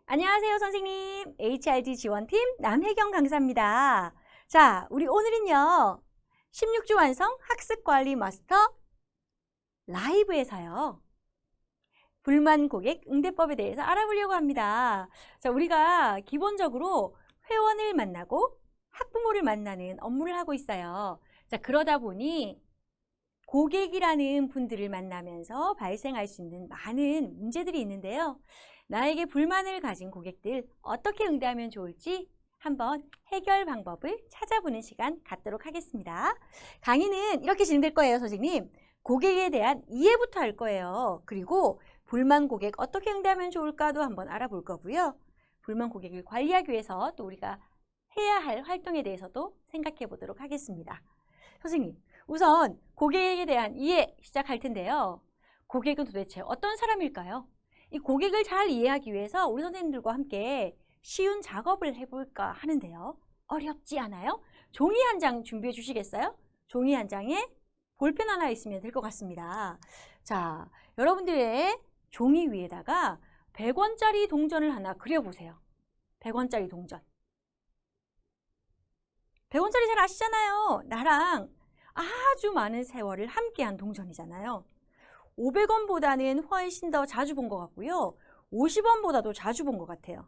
안녕하세요, 선생님. HID 지원팀 남혜경 강사입니다. 자, 우리 오늘은요. 16주 완성 학습관리 마스터 라이브에서요. 불만 고객 응대법에 대해서 알아보려고 합니다. 자, 우리가 기본적으로 회원을 만나고 학부모를 만나는 업무를 하고 있어요. 자, 그러다 보니 고객이라는 분들을 만나면서 발생할 수 있는 많은 문제들이 있는데요. 나에게 불만을 가진 고객들 어떻게 응대하면 좋을지 한번 해결 방법을 찾아보는 시간 갖도록 하겠습니다. 강의는 이렇게 진행될 거예요, 선생님. 고객에 대한 이해부터 할 거예요. 그리고 불만 고객 어떻게 응대하면 좋을까도 한번 알아볼 거고요. 불만 고객을 관리하기 위해서 또 우리가 해야 할 활동에 대해서도 생각해 보도록 하겠습니다. 선생님, 우선 고객에 대한 이해 시작할 텐데요. 고객은 도대체 어떤 사람일까요? 이 고객을 잘 이해하기 위해서 우리 선생님들과 함께 쉬운 작업을 해볼까 하는데요. 어렵지 않아요? 종이 한 장 준비해 주시겠어요? 종이 한 장에 볼펜 하나 있으면 될 것 같습니다. 자, 여러분들의 종이 위에다가 100원짜리 동전을 하나 그려보세요. 100원짜리 동전. 100원짜리 잘 아시잖아요. 나랑 아주 많은 세월을 함께한 동전이잖아요. 500원보다는 훨씬 더 자주 본 것 같고요. 50원보다도 자주 본 것 같아요.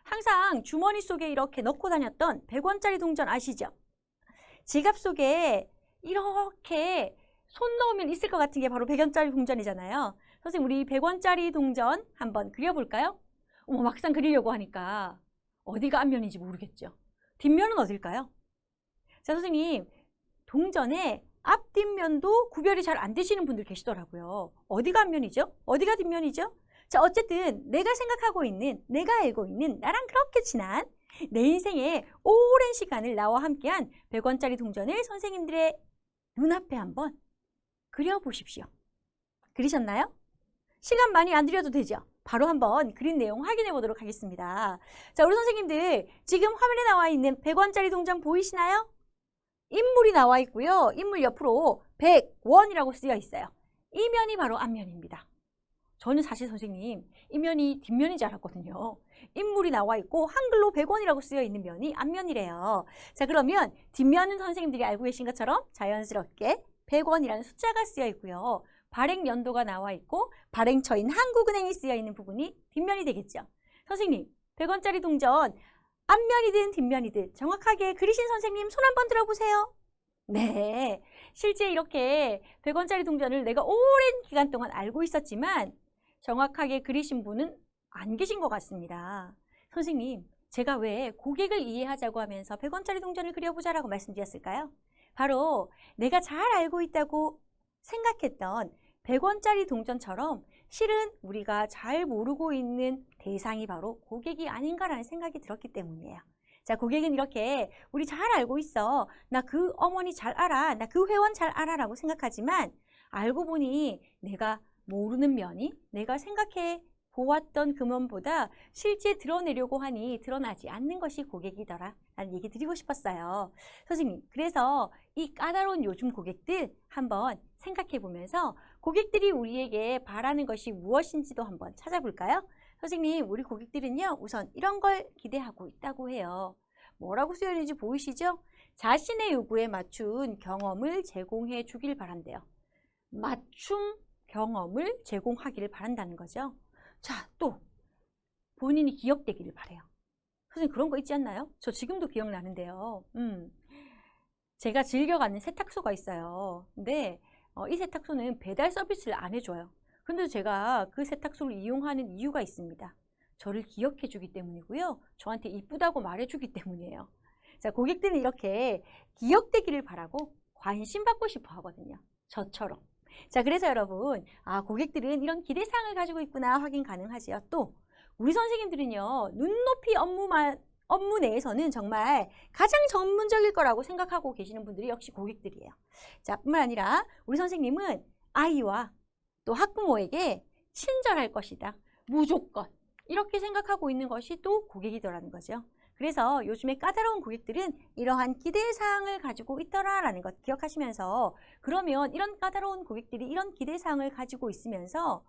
항상 주머니 속에 이렇게 넣고 다녔던 100원짜리 동전 아시죠? 지갑 속에 이렇게 손 넣으면 있을 것 같은 게 바로 100원짜리 동전이잖아요. 선생님, 우리 100원짜리 동전 한번 그려볼까요? 어머, 막상 그리려고 하니까 어디가 앞면인지 모르겠죠. 뒷면은 어딜까요? 자, 선생님, 동전의 앞, 뒷면도 구별이 잘 안 되시는 분들 계시더라고요. 어디가 앞면이죠? 어디가 뒷면이죠? 자, 어쨌든 내가 생각하고 있는, 내가 알고 있는 나랑 그렇게 친한 내 인생의 오랜 시간을 나와 함께한 100원짜리 동전을 선생님들의 눈앞에 한번 그려보십시오. 그리셨나요? 시간 많이 안 들여도 되죠? 바로 한번 그린 내용 확인해 보도록 하겠습니다. 자, 우리 선생님들 지금 화면에 나와 있는 100원짜리 동전 보이시나요? 인물이 나와 있고요. 인물 옆으로 100원이라고 쓰여 있어요. 이 면이 바로 앞면입니다. 저는 사실 선생님, 이 면이 뒷면인 줄 알았거든요. 인물이 나와 있고 한글로 100원이라고 쓰여 있는 면이 앞면이래요. 자, 그러면 뒷면은 선생님들이 알고 계신 것처럼 자연스럽게 100원이라는 숫자가 쓰여 있고요. 발행 연도가 나와 있고 발행처인 한국은행이 쓰여 있는 부분이 뒷면이 되겠죠. 선생님, 100원짜리 동전 앞면이든 뒷면이든 정확하게 그리신 선생님 손 한번 들어보세요. 네, 실제 이렇게 100원짜리 동전을 내가 오랜 기간 동안 알고 있었지만 정확하게 그리신 분은 안 계신 것 같습니다. 선생님, 제가 왜 고객을 이해하자고 하면서 100원짜리 동전을 그려보자라고 말씀드렸을까요? 바로 내가 잘 알고 있다고 생각했던 100원짜리 동전처럼 실은 우리가 잘 모르고 있는 대상이 바로 고객이 아닌가라는 생각이 들었기 때문이에요. 자, 고객은 이렇게 우리 잘 알고 있어. 나 그 어머니 잘 알아. 나 그 회원 잘 알아 라고 생각하지만 알고 보니 내가 모르는 면이 내가 생각해 보았던 그 면보다 실제 드러내려고 하니 드러나지 않는 것이 고객이더라 라는 얘기 드리고 싶었어요. 선생님, 그래서 이 까다로운 요즘 고객들 한번 생각해 보면서 고객들이 우리에게 바라는 것이 무엇인지도 한번 찾아볼까요? 선생님, 우리 고객들은요, 우선 이런 걸 기대하고 있다고 해요. 뭐라고 쓰여 있는지 보이시죠? 자신의 요구에 맞춘 경험을 제공해 주길 바란대요. 맞춤 경험을 제공하기를 바란다는 거죠. 자, 또 본인이 기억되기를 바래요. 선생님, 그런 거 있지 않나요? 저 지금도 기억나는데요. 제가 즐겨가는 세탁소가 있어요. 근데 이 세탁소는 배달 서비스를 안 해줘요. 근데 제가 그 세탁소를 이용하는 이유가 있습니다. 저를 기억해 주기 때문이고요. 저한테 이쁘다고 말해 주기 때문이에요. 자, 고객들은 이렇게 기억되기를 바라고 관심 받고 싶어 하거든요. 저처럼. 자, 그래서 여러분, 고객들은 이런 기대사항을 가지고 있구나 확인 가능하지요. 또 우리 선생님들은요, 눈높이 업무 내에서는 정말 가장 전문적일 거라고 생각하고 계시는 분들이 역시 고객들이에요. 자, 뿐만 아니라 우리 선생님은 아이와 또 학부모에게 친절할 것이다. 무조건. 이렇게 생각하고 있는 것이 또 고객이더라는 거죠. 그래서 요즘에 까다로운 고객들은 이러한 기대사항을 가지고 있더라라는 것 기억하시면서 그러면 이런 까다로운 고객들이 이런 기대사항을 가지고 있으면서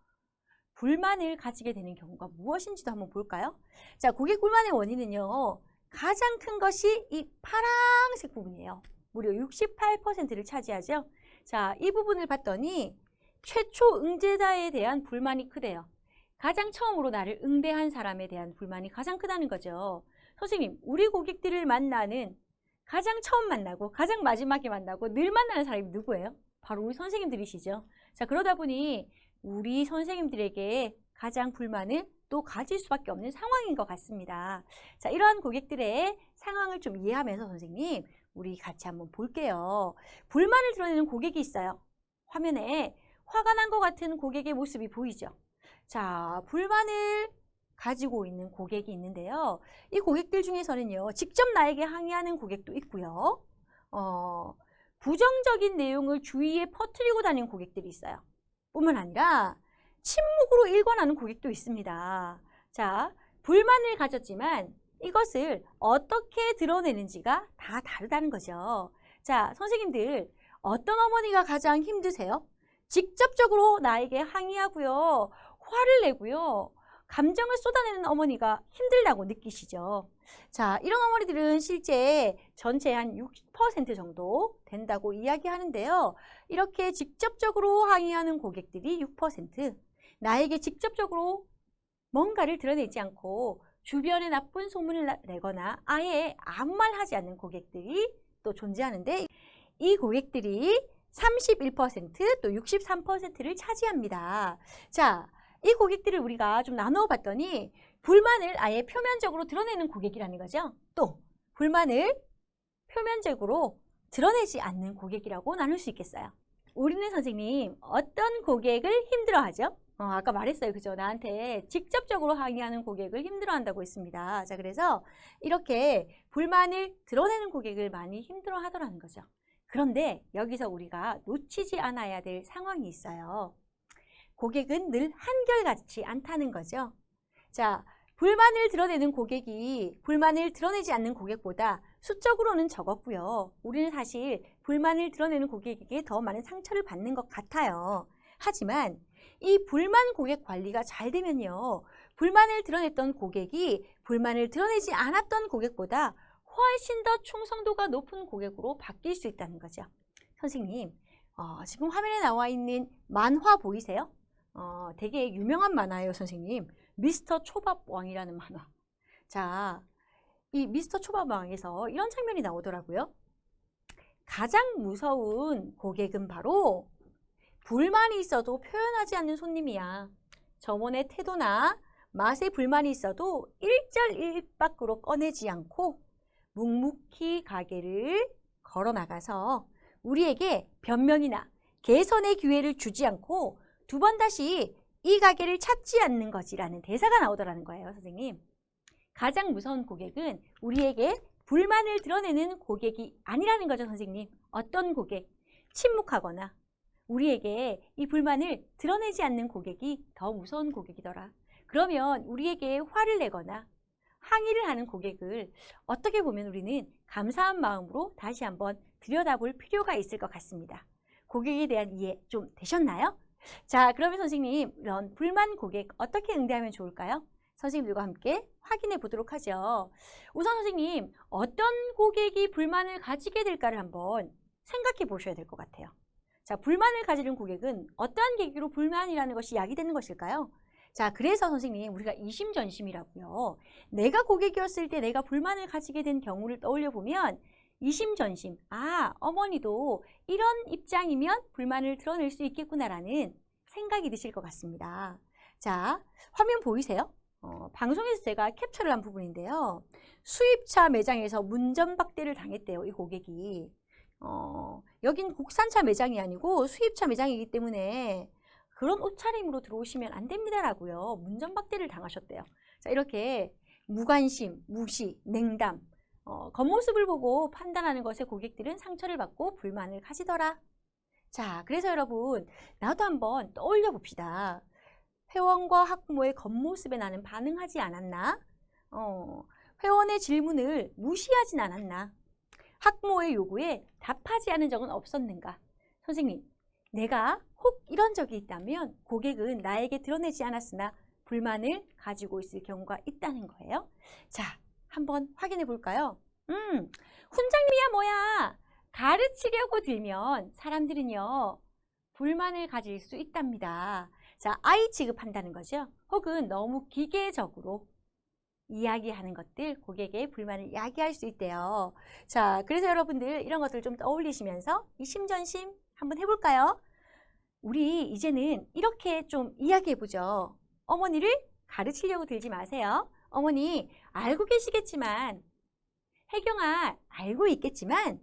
불만을 가지게 되는 경우가 무엇인지도 한번 볼까요? 자, 고객 불만의 원인은요. 가장 큰 것이 이 파란색 부분이에요. 무려 68%를 차지하죠. 자, 이 부분을 봤더니 최초 응대자에 대한 불만이 크대요. 가장 처음으로 나를 응대한 사람에 대한 불만이 가장 크다는 거죠. 선생님, 우리 고객들을 만나는 가장 처음 만나고 가장 마지막에 만나고 늘 만나는 사람이 누구예요? 바로 우리 선생님들이시죠. 자, 그러다 보니 우리 선생님들에게 가장 불만을 또 가질 수밖에 없는 상황인 것 같습니다. 자, 이러한 고객들의 상황을 좀 이해하면서 선생님, 우리 같이 한번 볼게요. 불만을 드러내는 고객이 있어요. 화면에 화가 난 것 같은 고객의 모습이 보이죠. 자, 불만을 가지고 있는 고객이 있는데요. 이 고객들 중에서는요, 직접 나에게 항의하는 고객도 있고요. 부정적인 내용을 주위에 퍼뜨리고 다니는 고객들이 있어요. 뿐만 아니라 침묵으로 일관하는 고객도 있습니다. 자, 불만을 가졌지만 이것을 어떻게 드러내는지가 다 다르다는 거죠. 자, 선생님들, 어떤 어머니가 가장 힘드세요? 직접적으로 나에게 항의하고요, 화를 내고요, 감정을 쏟아내는 어머니가 힘들다고 느끼시죠. 자, 이런 어머니들은 실제 전체의 한 60% 정도 된다고 이야기하는데요. 이렇게 직접적으로 항의하는 고객들이 6%, 나에게 직접적으로 뭔가를 드러내지 않고 주변에 나쁜 소문을 내거나 아예 아무 말 하지 않는 고객들이 또 존재하는데, 이 고객들이 31%, 또 63%를 차지합니다. 자, 이 고객들을 우리가 좀 나누어 봤더니 불만을 아예 표면적으로 드러내는 고객이라는 거죠. 또 불만을 표면적으로 드러내지 않는 고객이라고 나눌 수 있겠어요. 우리는 선생님, 어떤 고객을 힘들어하죠? 아까 말했어요. 그죠? 나한테 직접적으로 항의하는 고객을 힘들어한다고 했습니다. 자, 그래서 이렇게 불만을 드러내는 고객을 많이 힘들어하더라는 거죠. 그런데 여기서 우리가 놓치지 않아야 될 상황이 있어요. 고객은 늘 한결같지 않다는 거죠. 자, 불만을 드러내는 고객이 불만을 드러내지 않는 고객보다 수적으로는 적었고요. 우리는 사실 불만을 드러내는 고객에게 더 많은 상처를 받는 것 같아요. 하지만 이 불만 고객 관리가 잘 되면요, 불만을 드러냈던 고객이 불만을 드러내지 않았던 고객보다 훨씬 더 충성도가 높은 고객으로 바뀔 수 있다는 거죠. 선생님, 지금 화면에 나와 있는 만화 보이세요? 되게 유명한 만화예요, 선생님. 미스터 초밥왕이라는 만화. 자, 이 미스터 초밥왕에서 이런 장면이 나오더라고요. 가장 무서운 고객은 바로 불만이 있어도 표현하지 않는 손님이야. 점원의 태도나 맛에 불만이 있어도 일절일 밖으로 꺼내지 않고 묵묵히 가게를 걸어 나가서 우리에게 변명이나 개선의 기회를 주지 않고 두 번 다시 이 가게를 찾지 않는 것이라는 대사가 나오더라는 거예요, 선생님. 가장 무서운 고객은 우리에게 불만을 드러내는 고객이 아니라는 거죠, 선생님. 어떤 고객? 침묵하거나 우리에게 이 불만을 드러내지 않는 고객이 더 무서운 고객이더라. 그러면 우리에게 화를 내거나 항의를 하는 고객을 어떻게 보면 우리는 감사한 마음으로 다시 한번 들여다볼 필요가 있을 것 같습니다. 고객에 대한 이해 좀 되셨나요? 자, 그러면 선생님, 이런 불만 고객 어떻게 응대하면 좋을까요? 선생님들과 함께 확인해 보도록 하죠. 우선 선생님, 어떤 고객이 불만을 가지게 될까를 한번 생각해 보셔야 될 것 같아요. 자, 불만을 가지는 고객은 어떠한 계기로 불만이라는 것이 야기되는 것일까요? 자, 그래서 선생님, 우리가 이심전심이라고요. 내가 고객이었을 때 내가 불만을 가지게 된 경우를 떠올려 보면 이심전심, 어머니도 이런 입장이면 불만을 드러낼 수 있겠구나라는 생각이 드실 것 같습니다. 자, 화면 보이세요? 방송에서 제가 캡처를 한 부분인데요. 수입차 매장에서 문전박대를 당했대요, 이 고객이. 여긴 국산차 매장이 아니고 수입차 매장이기 때문에 그런 옷차림으로 들어오시면 안 됩니다라고요. 문전박대를 당하셨대요. 자, 이렇게 무관심, 무시, 냉담, 겉모습을 보고 판단하는 것에 고객들은 상처를 받고 불만을 가지더라. 자, 그래서 여러분, 나도 한번 떠올려 봅시다. 회원과 학부모의 겉모습에 나는 반응하지 않았나? 회원의 질문을 무시하진 않았나? 학부모의 요구에 답하지 않은 적은 없었는가? 선생님, 내가 혹 이런 적이 있다면 고객은 나에게 드러내지 않았으나 불만을 가지고 있을 경우가 있다는 거예요. 자, 한번 확인해 볼까요? 훈장미야 뭐야? 가르치려고 들면 사람들은요, 불만을 가질 수 있답니다. 자, 아이 취급한다는 거죠. 혹은 너무 기계적으로 이야기하는 것들, 고객의 불만을 야기할 수 있대요. 자, 그래서 여러분들 이런 것들 좀 떠올리시면서 이 심전심 한번 해볼까요? 우리 이제는 이렇게 좀 이야기해보죠. 어머니를 가르치려고 들지 마세요. 어머니 알고 계시겠지만, 혜경아 알고 있겠지만,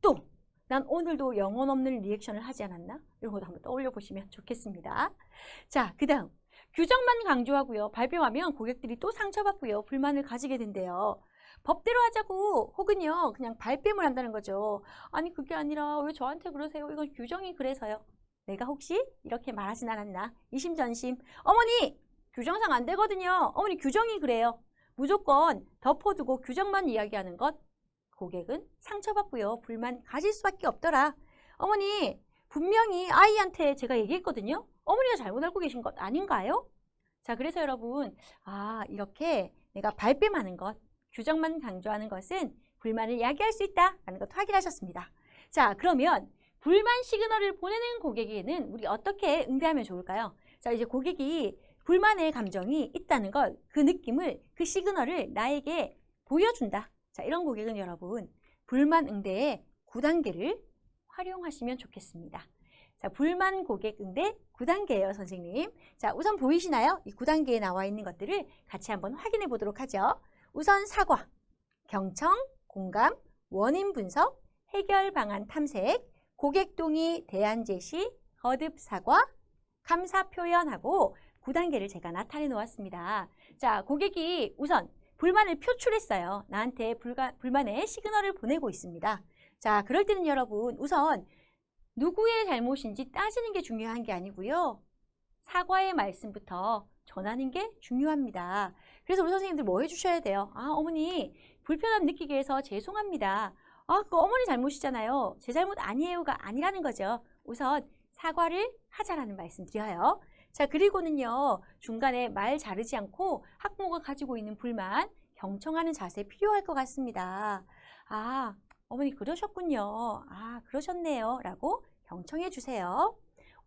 또 난 오늘도 영혼 없는 리액션을 하지 않았나? 이런 것도 한번 떠올려 보시면 좋겠습니다. 자, 그 다음 규정만 강조하고요. 발뺌하면 고객들이 또 상처받고요. 불만을 가지게 된대요. 법대로 하자고 혹은요 그냥 발뺌을 한다는 거죠. 아니 그게 아니라 왜 저한테 그러세요? 이건 규정이 그래서요. 내가 혹시 이렇게 말하진 않았나? 이심전심. 어머니 규정상 안 되거든요. 어머니 규정이 그래요. 무조건 덮어두고 규정만 이야기하는 것. 고객은 상처받고요. 불만 가질 수밖에 없더라. 어머니 분명히 아이한테 제가 얘기했거든요. 어머니가 잘못 알고 계신 것 아닌가요? 자, 그래서 여러분 이렇게 내가 발뺌하는 것, 규정만 강조하는 것은 불만을 야기할 수 있다라는 것도 확인하셨습니다. 자, 그러면 불만 시그널을 보내는 고객에게는 우리 어떻게 응대하면 좋을까요? 자, 이제 고객이 불만의 감정이 있다는 것, 그 느낌을, 그 시그널을 나에게 보여준다. 자, 이런 고객은 여러분 불만 응대의 9단계를 활용하시면 좋겠습니다. 자, 불만 고객 응대 9단계예요, 선생님. 자, 우선 보이시나요? 이 9단계에 나와 있는 것들을 같이 한번 확인해 보도록 하죠. 우선 사과, 경청, 공감, 원인 분석, 해결 방안 탐색, 고객 동의, 대안 제시, 거듭 사과, 감사 표현하고 9단계를 제가 나타내 놓았습니다. 자, 고객이 우선 불만을 표출했어요. 나한테 불만의 시그널을 보내고 있습니다. 자, 그럴 때는 여러분 우선 누구의 잘못인지 따지는 게 중요한 게 아니고요. 사과의 말씀부터 전하는 게 중요합니다. 그래서 우리 선생님들 뭐 해주셔야 돼요? 어머니 불편함 느끼게 해서 죄송합니다. 그거 어머니 잘못이잖아요. 제 잘못 아니에요가 아니라는 거죠. 우선 사과를 하자라는 말씀 드려요. 자, 그리고는요, 중간에 말 자르지 않고 학부모가 가지고 있는 불만, 경청하는 자세 필요할 것 같습니다. 어머니 그러셨군요. 그러셨네요. 라고 경청해 주세요.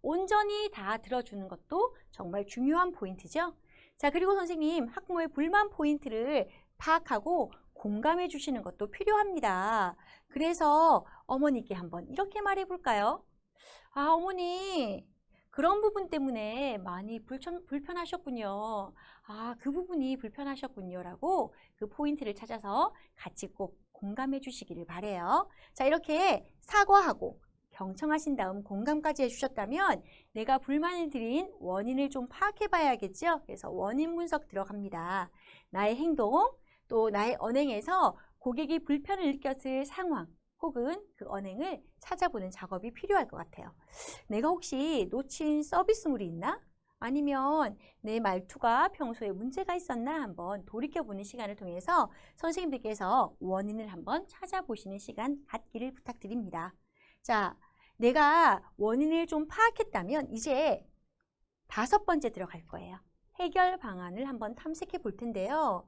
온전히 다 들어주는 것도 정말 중요한 포인트죠. 자, 그리고 선생님, 학부모의 불만 포인트를 파악하고 공감해 주시는 것도 필요합니다. 그래서 어머니께 한번 이렇게 말해 볼까요? 어머니, 그런 부분 때문에 많이 불편하셨군요. 그 부분이 불편하셨군요. 라고 그 포인트를 찾아서 같이 꼭 공감해 주시기를 바라요. 자, 이렇게 사과하고 경청하신 다음 공감까지 해주셨다면 내가 불만을 드린 원인을 좀 파악해 봐야겠죠. 그래서 원인 분석 들어갑니다. 나의 행동, 또 나의 언행에서 고객이 불편을 느꼈을 상황, 혹은 그 언행을 찾아보는 작업이 필요할 것 같아요. 내가 혹시 놓친 서비스물이 있나? 아니면 내 말투가 평소에 문제가 있었나 한번 돌이켜보는 시간을 통해서 선생님들께서 원인을 한번 찾아보시는 시간 갖기를 부탁드립니다. 자, 내가 원인을 좀 파악했다면 이제 5번째 들어갈 거예요. 해결 방안을 한번 탐색해 볼 텐데요.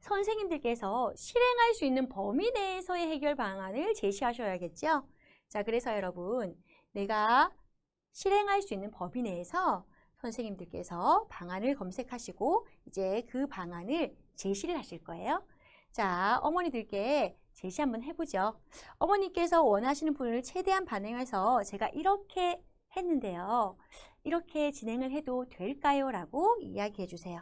선생님들께서 실행할 수 있는 범위 내에서의 해결 방안을 제시하셔야겠죠. 자, 그래서 여러분 내가 실행할 수 있는 범위 내에서 선생님들께서 방안을 검색하시고 이제 그 방안을 제시를 하실 거예요. 자, 어머니들께 제시 한번 해보죠. 어머니께서 원하시는 부분을 최대한 반영해서 제가 이렇게 했는데요. 이렇게 진행을 해도 될까요? 라고 이야기해 주세요.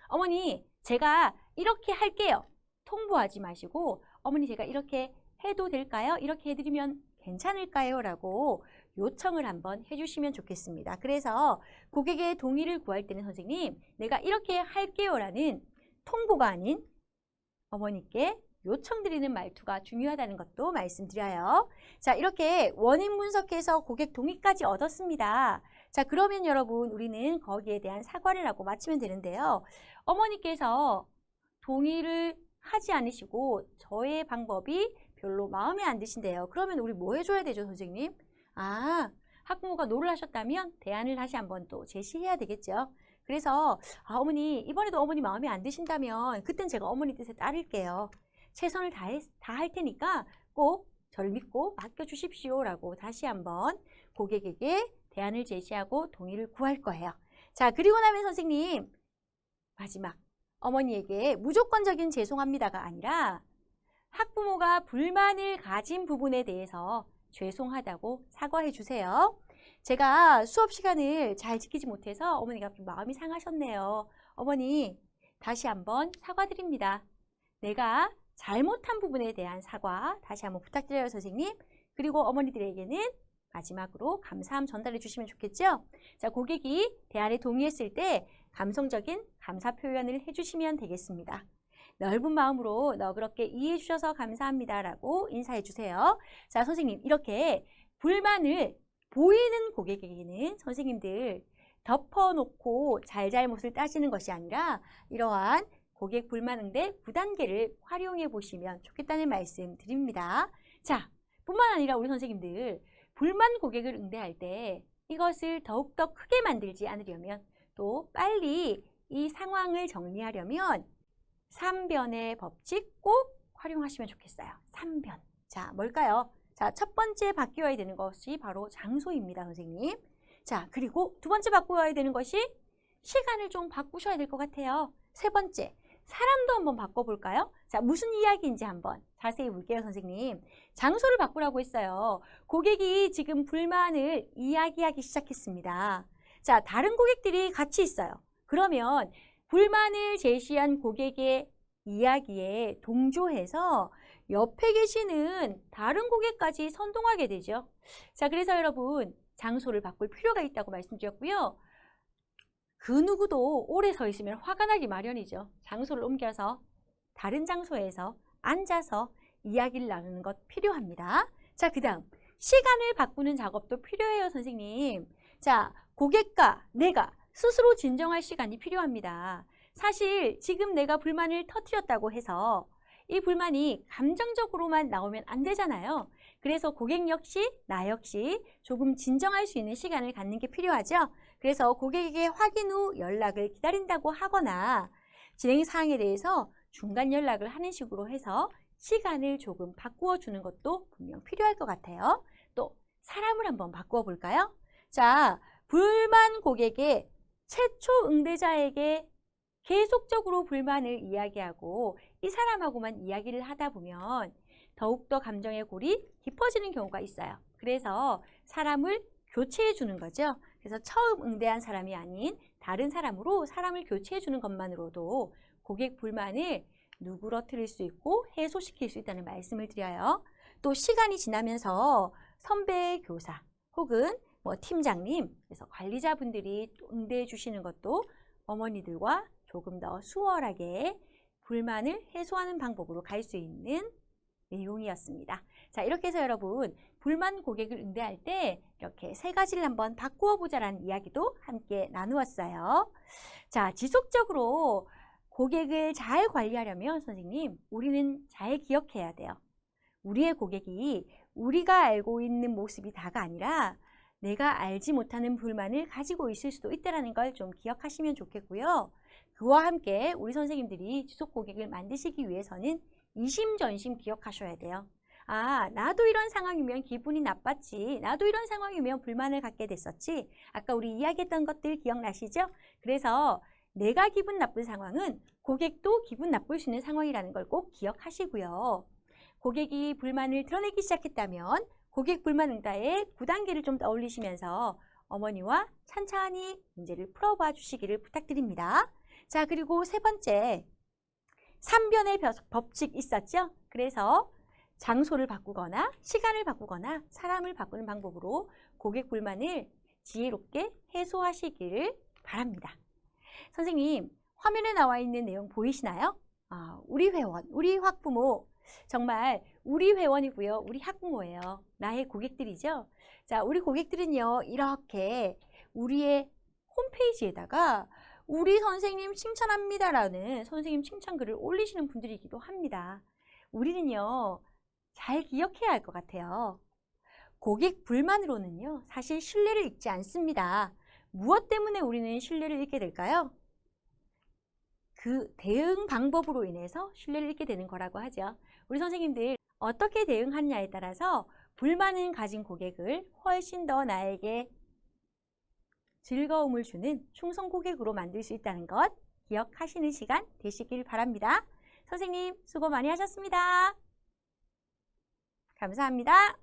어머니, 제가 이렇게 할게요. 통보하지 마시고 어머니 제가 이렇게 해도 될까요? 이렇게 해드리면 괜찮을까요? 라고 요청을 한번 해주시면 좋겠습니다. 그래서 고객의 동의를 구할 때는 선생님 내가 이렇게 할게요 라는 통보가 아닌 어머니께 요청드리는 말투가 중요하다는 것도 말씀드려요. 자, 이렇게 원인 분석해서 고객 동의까지 얻었습니다. 자, 그러면 여러분 우리는 거기에 대한 사과를 하고 마치면 되는데요. 어머니께서 동의를 하지 않으시고 저의 방법이 별로 마음에 안 드신대요. 그러면 우리 뭐 해줘야 되죠, 선생님? 아, 학부모가 노를 하셨다면 대안을 다시 한번 또 제시해야 되겠죠. 그래서 어머니 이번에도 어머니 마음에 안 드신다면 그땐 제가 어머니 뜻에 따를게요. 최선을 다 할 테니까 꼭 저를 믿고 맡겨주십시오 라고 다시 한번 고객에게 대안을 제시하고 동의를 구할 거예요. 자, 그리고 나면 선생님 마지막 어머니에게 무조건적인 죄송합니다가 아니라 학부모가 불만을 가진 부분에 대해서 죄송하다고 사과해 주세요. 제가 수업 시간을 잘 지키지 못해서 어머니가 마음이 상하셨네요. 어머니, 다시 한번 사과드립니다. 내가 잘못한 부분에 대한 사과 다시 한번 부탁드려요, 선생님. 그리고 어머니들에게는 마지막으로 감사함 전달해 주시면 좋겠죠? 자, 고객이 대안에 동의했을 때 감성적인 감사 표현을 해주시면 되겠습니다. 넓은 마음으로 너그럽게 이해해 주셔서 감사합니다 라고 인사해 주세요. 자, 선생님 이렇게 불만을 보이는 고객에게는 선생님들 덮어놓고 잘잘못을 따지는 것이 아니라 이러한 고객 불만 응대 9단계를 활용해 보시면 좋겠다는 말씀 드립니다. 자, 뿐만 아니라 우리 선생님들 불만 고객을 응대할 때 이것을 더욱더 크게 만들지 않으려면 또 빨리 이 상황을 정리하려면 3변의 법칙 꼭 활용하시면 좋겠어요. 3변. 자, 뭘까요? 자, 첫 번째 바뀌어야 되는 것이 바로 장소입니다, 선생님. 자, 그리고 두 번째 바꾸어야 되는 것이 시간을 좀 바꾸셔야 될 것 같아요. 세 번째, 사람도 한번 바꿔볼까요? 자, 무슨 이야기인지 한번 자세히 볼게요, 선생님. 장소를 바꾸라고 했어요. 고객이 지금 불만을 이야기하기 시작했습니다. 자, 다른 고객들이 같이 있어요. 그러면 불만을 제시한 고객의 이야기에 동조해서 옆에 계시는 다른 고객까지 선동하게 되죠. 자, 그래서 여러분 장소를 바꿀 필요가 있다고 말씀드렸고요. 그 누구도 오래 서 있으면 화가 나기 마련이죠. 장소를 옮겨서 다른 장소에서 앉아서 이야기를 나누는 것 필요합니다. 자, 그 다음 시간을 바꾸는 작업도 필요해요, 선생님. 자, 고객과 내가 스스로 진정할 시간이 필요합니다. 사실 지금 내가 불만을 터뜨렸다고 해서 이 불만이 감정적으로만 나오면 안 되잖아요. 그래서 고객 역시 나 역시 조금 진정할 수 있는 시간을 갖는 게 필요하죠. 그래서 고객에게 확인 후 연락을 기다린다고 하거나 진행 사항에 대해서 중간 연락을 하는 식으로 해서 시간을 조금 바꾸어 주는 것도 분명 필요할 것 같아요. 또 사람을 한번 바꾸어 볼까요? 자, 불만 고객의 최초 응대자에게 계속적으로 불만을 이야기하고 이 사람하고만 이야기를 하다 보면 더욱더 감정의 골이 깊어지는 경우가 있어요. 그래서 사람을 교체해 주는 거죠. 그래서 처음 응대한 사람이 아닌 다른 사람으로 사람을 교체해 주는 것만으로도 고객 불만을 누그러뜨릴 수 있고 해소시킬 수 있다는 말씀을 드려요. 또 시간이 지나면서 선배 교사 혹은 팀장님, 그래서 관리자분들이 응대해 주시는 것도 어머니들과 조금 더 수월하게 불만을 해소하는 방법으로 갈 수 있는 내용이었습니다. 자, 이렇게 해서 여러분 불만 고객을 응대할 때 이렇게 세 가지를 한번 바꾸어 보자라는 이야기도 함께 나누었어요. 자, 지속적으로 고객을 잘 관리하려면 선생님 우리는 잘 기억해야 돼요. 우리의 고객이 우리가 알고 있는 모습이 다가 아니라 내가 알지 못하는 불만을 가지고 있을 수도 있다는 걸 좀 기억하시면 좋겠고요. 그와 함께 우리 선생님들이 지속 고객을 만드시기 위해서는 이심전심 기억하셔야 돼요. 아, 나도 이런 상황이면 기분이 나빴지. 나도 이런 상황이면 불만을 갖게 됐었지. 아까 우리 이야기했던 것들 기억나시죠? 그래서 내가 기분 나쁜 상황은 고객도 기분 나쁠 수 있는 상황이라는 걸 꼭 기억하시고요. 고객이 불만을 드러내기 시작했다면 고객 불만 응대의 9단계를 좀 떠올리시면서 어머니와 찬찬히 문제를 풀어봐 주시기를 부탁드립니다. 자, 그리고 세 번째, 3변의 법칙 있었죠? 그래서 장소를 바꾸거나 시간을 바꾸거나 사람을 바꾸는 방법으로 고객 불만을 지혜롭게 해소하시기를 바랍니다. 선생님, 화면에 나와 있는 내용 보이시나요? 우리 회원, 우리 학부모, 정말 우리 회원이고요. 우리 학부모예요. 나의 고객들이죠. 자, 우리 고객들은요. 이렇게 우리의 홈페이지에다가 우리 선생님 칭찬합니다라는 선생님 칭찬글을 올리시는 분들이기도 합니다. 우리는요. 잘 기억해야 할 것 같아요. 고객 불만으로는요, 사실 신뢰를 잃지 않습니다. 무엇 때문에 우리는 신뢰를 잃게 될까요? 그 대응 방법으로 인해서 신뢰를 잃게 되는 거라고 하죠. 우리 선생님들 어떻게 대응하느냐에 따라서 불만을 가진 고객을 훨씬 더 나에게 즐거움을 주는 충성 고객으로 만들 수 있다는 것 기억하시는 시간 되시길 바랍니다. 선생님 수고 많이 하셨습니다. 감사합니다.